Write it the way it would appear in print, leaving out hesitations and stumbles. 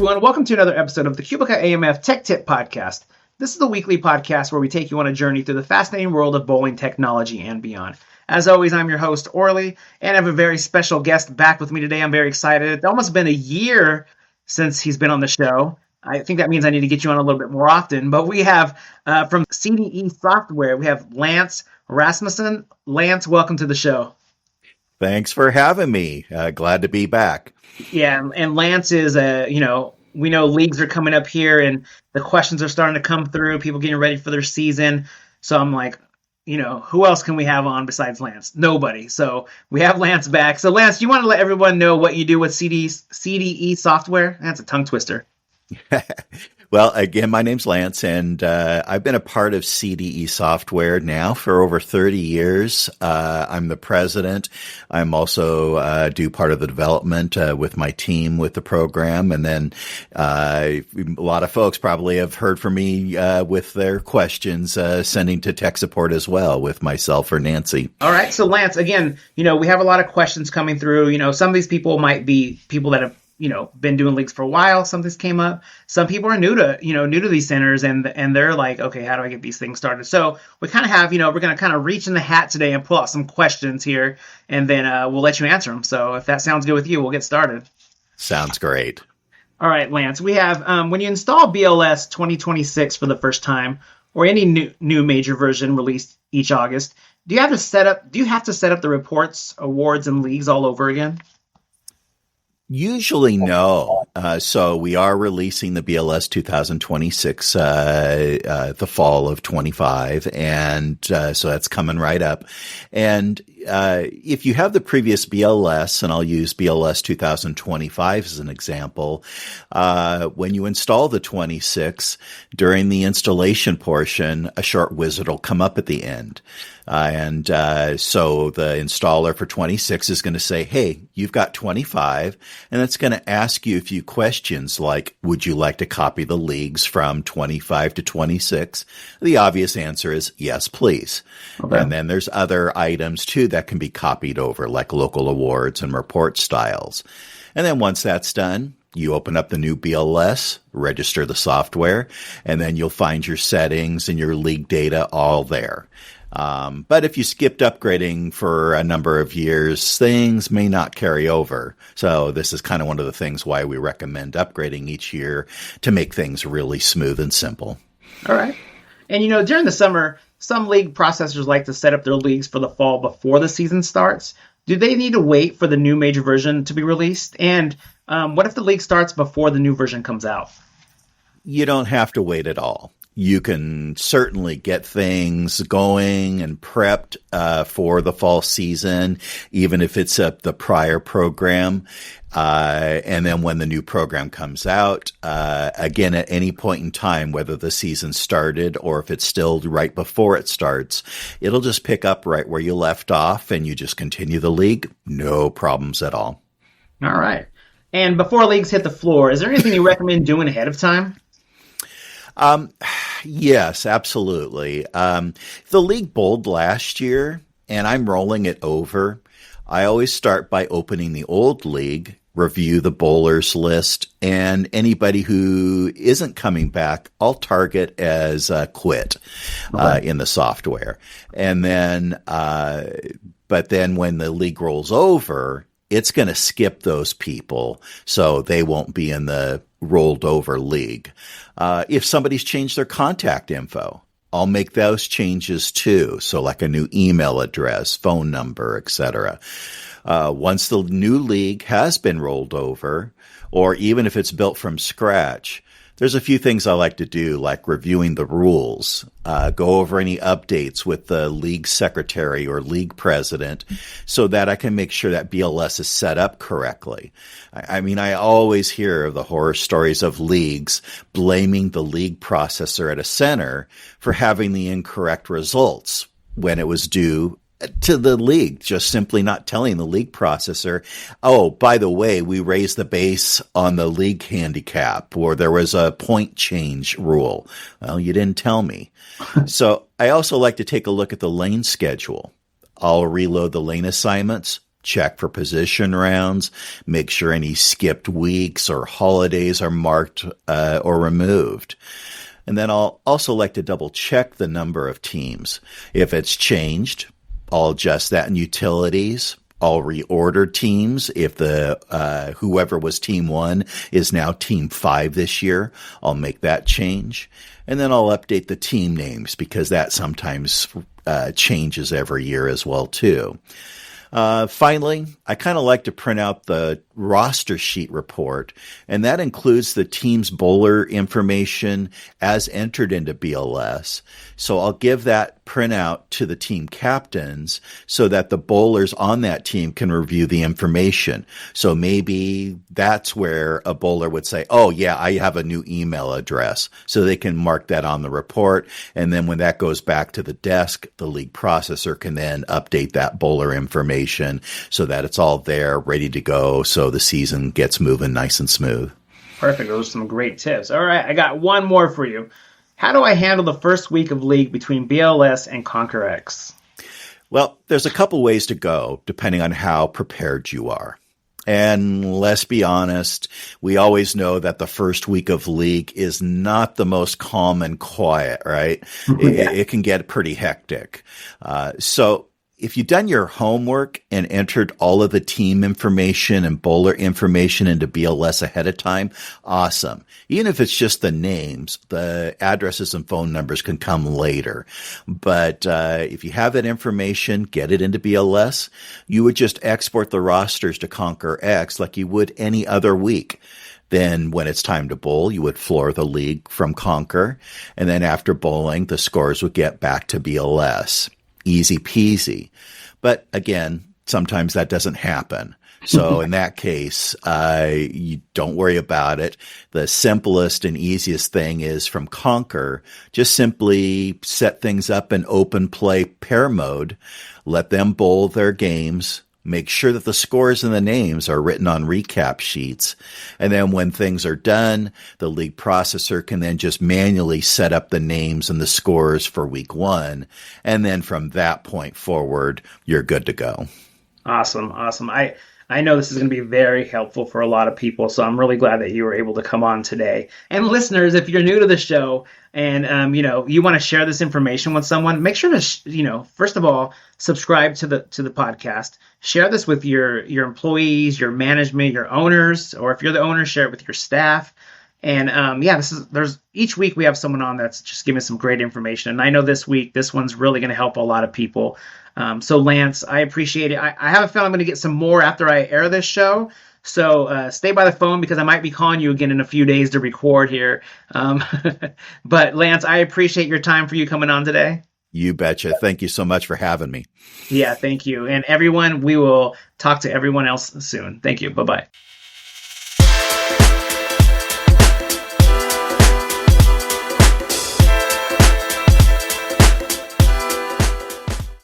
everyone. Welcome to another episode of the Cubica AMF Tech Tip Podcast. This is the weekly podcast where we take you on a journey through the fascinating world of bowling technology and beyond. As always, I'm your host, Orly, and I have a very special guest back with me today. I'm very excited. It's almost been a year since he's been on the show. I think that means I need to get you on a little bit more often. But we have, from CDE Software, we have Lance Rasmussen. Lance, welcome to the show. Thanks for having me. Glad to be back. Yeah, and Lance is, we know leagues are coming up here and the questions are starting to come through, people getting ready for their season. So I'm like, who else can we have on besides Lance? Nobody. So we have Lance back. So Lance, you want to let everyone know what you do with CDE Software? That's a tongue twister. Well, again, my name's Lance, and I've been a part of CDE Software now for over 30 years. I'm the president. I'm also do part of the development with my team with the program. And then a lot of folks probably have heard from me with their questions, sending to tech support as well with myself or Nancy. All right. So, Lance, again, we have a lot of questions coming through. Some of these people might be people that have been doing leagues for a while. Some things came up. Some people are new to these centers and they're like, okay, how do I get these things started? So we kind of have, we're going to kind of reach in the hat today and pull out some questions here, and then we'll let you answer them. So if that sounds good with you, we'll get started. Sounds great. All right, Lance, we have, when you install BLS 2026 for the first time, or any new major version released each August, do you have to set up the reports, awards, and leagues all over again? Usually no. So we are releasing the BLS 2026 the fall of 25, and so that's coming right up. And if you have the previous BLS, and I'll use BLS 2025 as an example, when you install the 26, during the installation portion, a short wizard will come up at the end. So the installer for 26 is going to say, hey, you've got 25, and it's going to ask you a few questions like, would you like to copy the leagues from 25 to 26? The obvious answer is yes, please. Okay. And then there's other items too that can be copied over, like local awards and report styles. And then once that's done, you open up the new BLS, register the software, and then you'll find your settings and your league data all there. But if you skipped upgrading for a number of years, things may not carry over. So this is kind of one of the things why we recommend upgrading each year to make things really smooth and simple. All right. And, during the summer, some league processors like to set up their leagues for the fall before the season starts. Do they need to wait for the new major version to be released? And what if the league starts before the new version comes out? You don't have to wait at all. You can certainly get things going and prepped for the fall season, even if it's the prior program. And then when the new program comes out, again, at any point in time, whether the season started or if it's still right before it starts, it'll just pick up right where you left off and you just continue the league. No problems at all. All right. And before leagues hit the floor, is there anything you recommend doing ahead of time? Yes, absolutely. The league bowled last year, and I'm rolling it over. I always start by opening the old league, review the bowlers list, and anybody who isn't coming back, I'll target as quit in the software. And then, but then when the league rolls over, it's going to skip those people, so they won't be in the rolled over league. If somebody's changed their contact info, I'll make those changes too. So like a new email address, phone number, etc. Once the new league has been rolled over, or even if it's built from scratch, there's a few things I like to do, like reviewing the rules, go over any updates with the league secretary or league president so that I can make sure that BLS is set up correctly. I mean, I always hear of the horror stories of leagues blaming the league processor at a center for having the incorrect results when it was due to the league, just simply not telling the league processor, oh, by the way, we raised the base on the league handicap, or there was a point change rule. Well, you didn't tell me. So I also like to take a look at the lane schedule. I'll reload the lane assignments, check for position rounds, make sure any skipped weeks or holidays are marked or removed. And then I'll also like to double check the number of teams. If it's changed, I'll adjust that in utilities. I'll reorder teams. If the whoever was team 1 is now team 5 this year, I'll make that change. And then I'll update the team names because that sometimes changes every year as well too. Finally, I kind of like to print out the roster sheet report, and that includes the team's bowler information as entered into BLS. So I'll give that printout to the team captains so that the bowlers on that team can review the information. So maybe that's where a bowler would say, oh yeah, I have a new email address. So they can mark that on the report. And then when that goes back to the desk, the league processor can then update that bowler information so that it's all there, ready to go. So the season gets moving nice and smooth. Perfect. Those are some great tips. All right, I got one more for you. How do I handle the first week of league between BLS and Conquer X? Well, there's a couple ways to go depending on how prepared you are. And let's be honest, we always know that the first week of league is not the most calm and quiet, right? Yeah. It can get pretty hectic. So if you've done your homework and entered all of the team information and bowler information into BLS ahead of time, awesome. Even if it's just the names, the addresses and phone numbers can come later. But if you have that information, get it into BLS. You would just export the rosters to Conquer X like you would any other week. Then when it's time to bowl, you would floor the league from Conquer. And then after bowling, the scores would get back to BLS. Easy peasy. But again, sometimes that doesn't happen. So in that case, you don't worry about it. The simplest and easiest thing is from Conquer, just simply set things up in open play pair mode, let them bowl their games, make sure that the scores and the names are written on recap sheets. And then when things are done, the league processor can then just manually set up the names and the scores for week 1. And then from that point forward, you're good to go. Awesome. I know this is going to be very helpful for a lot of people, so I'm really glad that you were able to come on today. And listeners, if you're new to the show and you want to share this information with someone, make sure to first of all, subscribe to the podcast. Share this with your employees, your management, your owners, or if you're the owner, share it with your staff. And there's each week we have someone on that's just giving some great information. And I know this week, this one's really going to help a lot of people. So Lance, I appreciate it. I have a feeling I'm going to get some more after I air this show. So stay by the phone because I might be calling you again in a few days to record here. But Lance, I appreciate your time for you coming on today. You betcha. Thank you so much for having me. Yeah, thank you. And everyone, we will talk to everyone else soon. Thank you. Bye-bye.